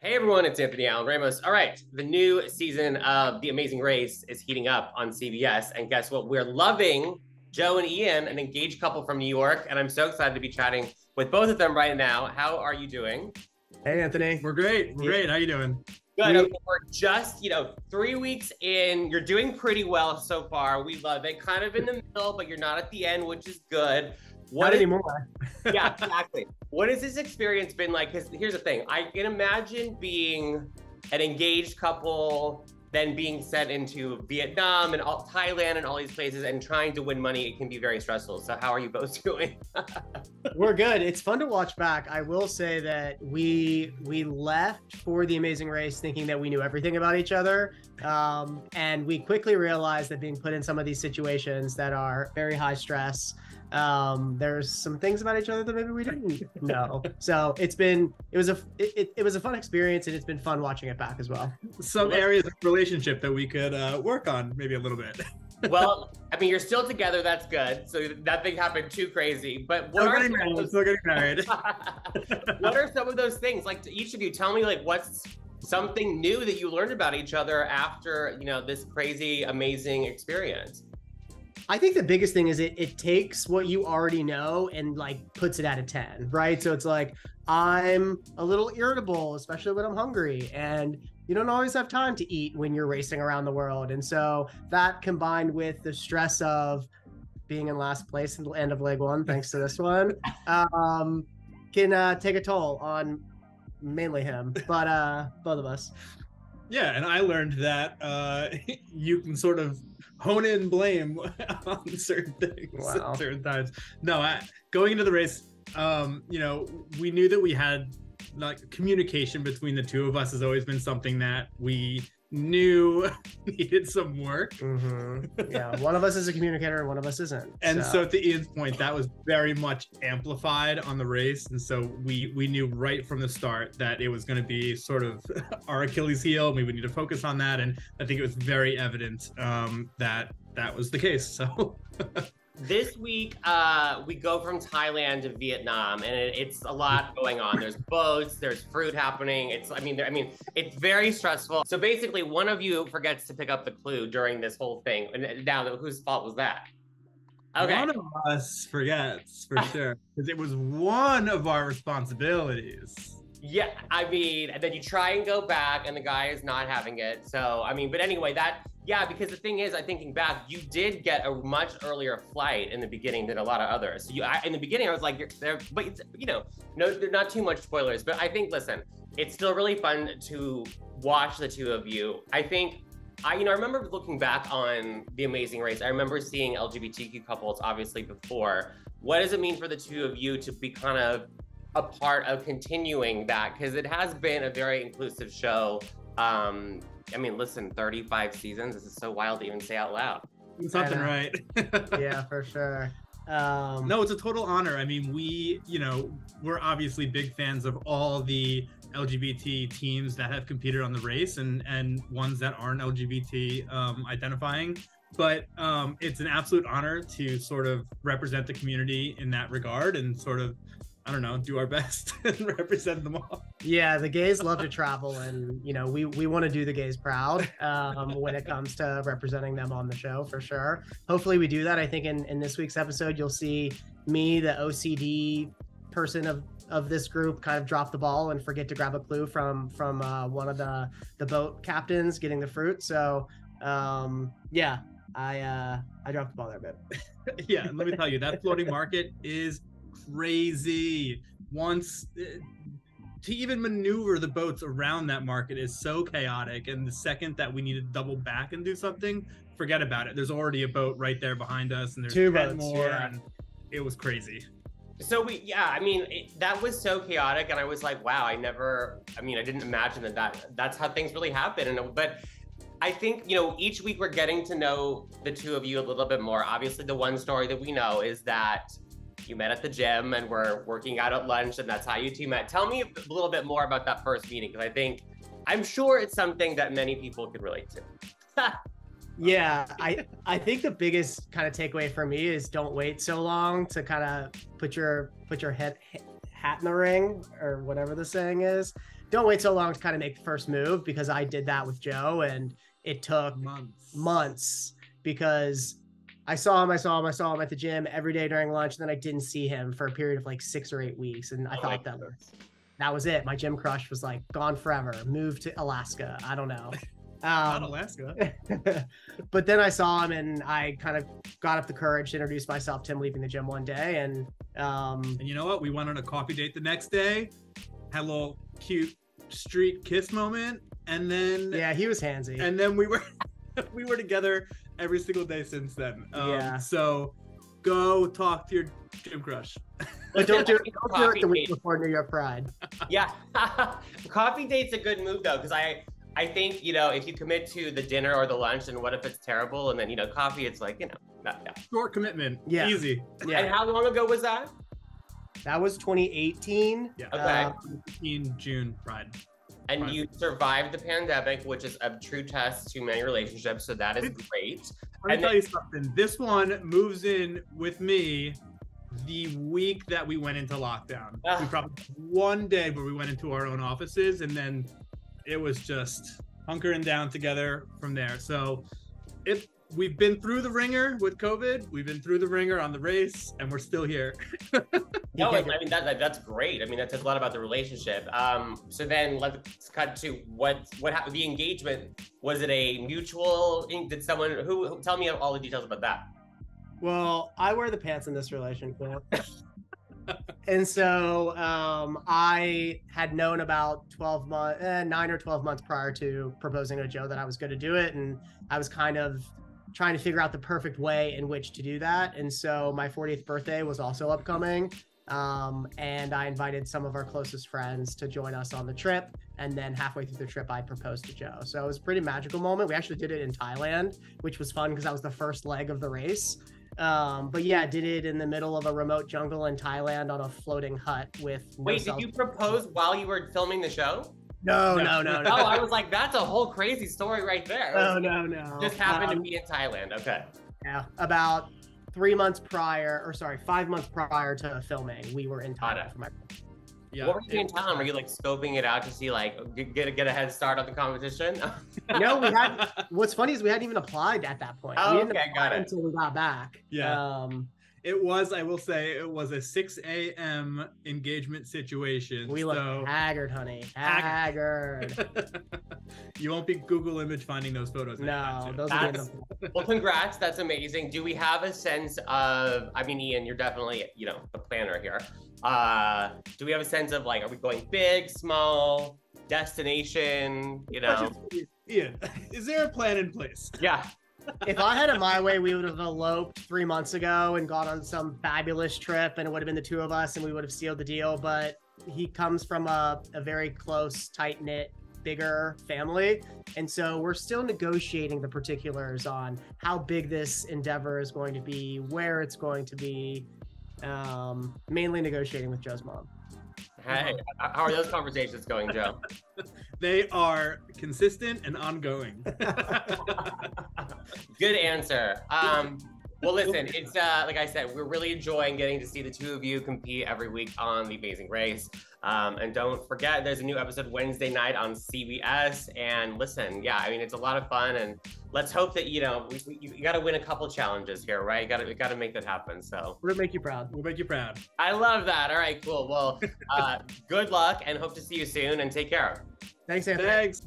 Hey everyone, it's Anthony Allen Ramos. All right, the new season of The Amazing Race is heating up on CBS. And guess what? We're loving Joe and Ian, an engaged couple from New York. And I'm so excited to be chatting with both of them right now. How are you doing? Hey, Anthony. We're great. We're great. How you doing? Good. Okay, we're just, 3 weeks in. You're doing pretty well so far. We love it. Kind of in the middle, but you're not at the end, which is good. Not anymore. Yeah, exactly. What has this experience been like? Because here's the thing. I can imagine being an engaged couple, then being sent into Vietnam and Thailand and all these places and trying to win money. It can be very stressful. So how are you both doing? We're good. It's fun to watch back. I will say that we left for The Amazing Race thinking that we knew everything about each other. And we quickly realized that being put in some of these situations that are very high stress, there's some things about each other that maybe we didn't know. So it was a fun experience, and it's been fun watching it back as well. Some areas of relationship that we could work on maybe a little bit. Well, I mean, you're still together. That's good. So nothing happened too crazy. But Still getting married. What are some of those things? Like, to each of you, tell me, like, what's something new that you learned about each other after, this crazy, amazing experience? I think the biggest thing is it takes what you already know and like puts it at a 10, right? So it's like, I'm a little irritable, especially when I'm hungry, and you don't always have time to eat when you're racing around the world. And so that, combined with the stress of being in last place at the end of leg one, thanks to this one, can take a toll on mainly him, but both of us. Yeah, and I learned that you can sort of hone in blame on certain things at certain times. No, going into the race, we knew that we had, like, communication between the two of us has always been something that we knew needed some work. Mm-hmm. Yeah, one of us is a communicator and one of us isn't. And so to Ian's point, that was very much amplified on the race. And so we knew right from the start that it was going to be sort of our Achilles heel, and we would need to focus on that. And I think it was very evident that was the case. So this week, we go from Thailand to Vietnam, and it's a lot going on. There's boats, there's fruit happening. It's very stressful. So basically, one of you forgets to pick up the clue during this whole thing. And now, whose fault was that? Okay. One of us forgets, for sure, because it was one of our responsibilities. Yeah, and then you try and go back, and the guy is not having it. So, but anyway, because the thing is, thinking back, you did get a much earlier flight in the beginning than a lot of others. So in the beginning, I was like, no, they're not too much spoilers. But I think, listen, it's still really fun to watch the two of you. I think, I remember looking back on The Amazing Race. I remember seeing LGBTQ couples, obviously, before. What does it mean for the two of you to be kind of a part of continuing that? Because it has been a very inclusive show. Listen, 35 seasons. This is so wild to even say out loud. Something right. Yeah, for sure. No, it's a total honor. We're obviously big fans of all the LGBT teams that have competed on the race and ones that aren't LGBT identifying. But it's an absolute honor to sort of represent the community in that regard and sort of, do our best and represent them all. Yeah, the gays love to travel, and we want to do the gays proud when it comes to representing them on the show, for sure. Hopefully we do that. I think in this week's episode, you'll see me, the OCD person of this group, kind of drop the ball and forget to grab a clue from one of the boat captains getting the fruit. So I dropped the ball there a bit. Yeah, and let me tell you, that floating market is crazy. Once to even maneuver the boats around that market is so chaotic, and the second that we need to double back and do something, forget about it. There's already a boat right there behind us, and there's 2 10 boats, more, yeah. And it was crazy. So that was so chaotic, and I was like, wow, I didn't imagine that's how things really happen. But I think, each week we're getting to know the two of you a little bit more. Obviously, the one story that we know is that you met at the gym and were working out at lunch, and that's how you two met. Tell me a little bit more about that first meeting, because I'm sure it's something that many people could relate to. Yeah, I think the biggest kind of takeaway for me is don't wait so long to kind of put your hat in the ring, or whatever the saying is. don't wait so long to kind of make the first move, because I did that with Joe and it took months because I saw him at the gym every day during lunch, and then I didn't see him for a period of like 6 or 8 weeks. And I thought that was it. My gym crush was like gone forever, moved to Alaska. I don't know. Not Alaska. But then I saw him and I kind of got up the courage to introduce myself to him leaving the gym one day. And you know what? We went on a coffee date the next day, had a little cute street kiss moment, and then he was handsy. And then we were together every single day since then. So go talk to your gym crush. But don't do it the week before New York Pride. Yeah. Coffee date's a good move though, because I think, you know, if you commit to the dinner or the lunch, and what if it's terrible? And then, you know, coffee, it's like, you know, short commitment. Easy. And how long ago was that? That was 2018. Yeah. Okay. In June, Pride. And you survived the pandemic, which is a true test to many relationships. So that is great. Let me tell you something. This one moves in with me the week that we went into lockdown. We probably one day where we went into our own offices, and then it was just hunkering down together from there. So we've been through the ringer with COVID. We've been through the ringer on the race, and we're still here. No, I mean, that's great. I mean, that says a lot about the relationship. So then let's cut to what happened. The engagement, was it a mutual, did someone, who tell me all the details about that? Well, I wear the pants in this relationship. And so I had known about 9 or 12 months prior to proposing to Joe that I was going to do it. And I was kind of trying to figure out the perfect way in which to do that. And so my 40th birthday was also upcoming. And I invited some of our closest friends to join us on the trip. And then halfway through the trip, I proposed to Joe. So it was a pretty magical moment. We actually did it in Thailand, which was fun because that was the first leg of the race. But yeah, did it in the middle of a remote jungle in Thailand on a floating hut with Wait, did you propose while you were filming the show? No. Oh, I was like, that's a whole crazy story right there. No. Just happened to be in Thailand. Okay. Yeah, about 5 months prior to filming, we were in Thailand for my. Yeah. What were you doing in Thailand? Were you like scoping it out to see like get a head start on the competition? No, we had. What's funny is we hadn't even applied at that point. Oh, we didn't okay, got it. until we got back. Yeah. It was, I will say, it was a 6 a.m. engagement situation. We look haggard, honey. Haggard. You won't be Google image finding those photos. No, those are well, congrats. That's amazing. Do we have a sense of, I mean, Ian, you're definitely, you know, the planner here. Do we have a sense of like, are we going big, small, destination, you know? Ian, is there a plan in place? Yeah. If I had it my way, we would have eloped 3 months ago and gone on some fabulous trip, and it would have been the two of us, and we would have sealed the deal. But he comes from a very close, tight-knit, bigger family, and so we're still negotiating the particulars on how big this endeavor is going to be, where it's going to be, mainly negotiating with Joe's mom. Hey, how are those conversations going, Joe? They are consistent and ongoing. Good answer. Well, listen, it's like I said, we're really enjoying getting to see the two of you compete every week on The Amazing Race. And don't forget, there's a new episode Wednesday night on CBS. And listen, yeah, I mean, it's a lot of fun. And let's hope that, you know, you got to win a couple challenges here, right? You got to make that happen. So we're gonna make you proud. We'll make you proud. I love that. All right, cool. Well, good luck and hope to see you soon, and take care. Thanks, Anthony. Thanks.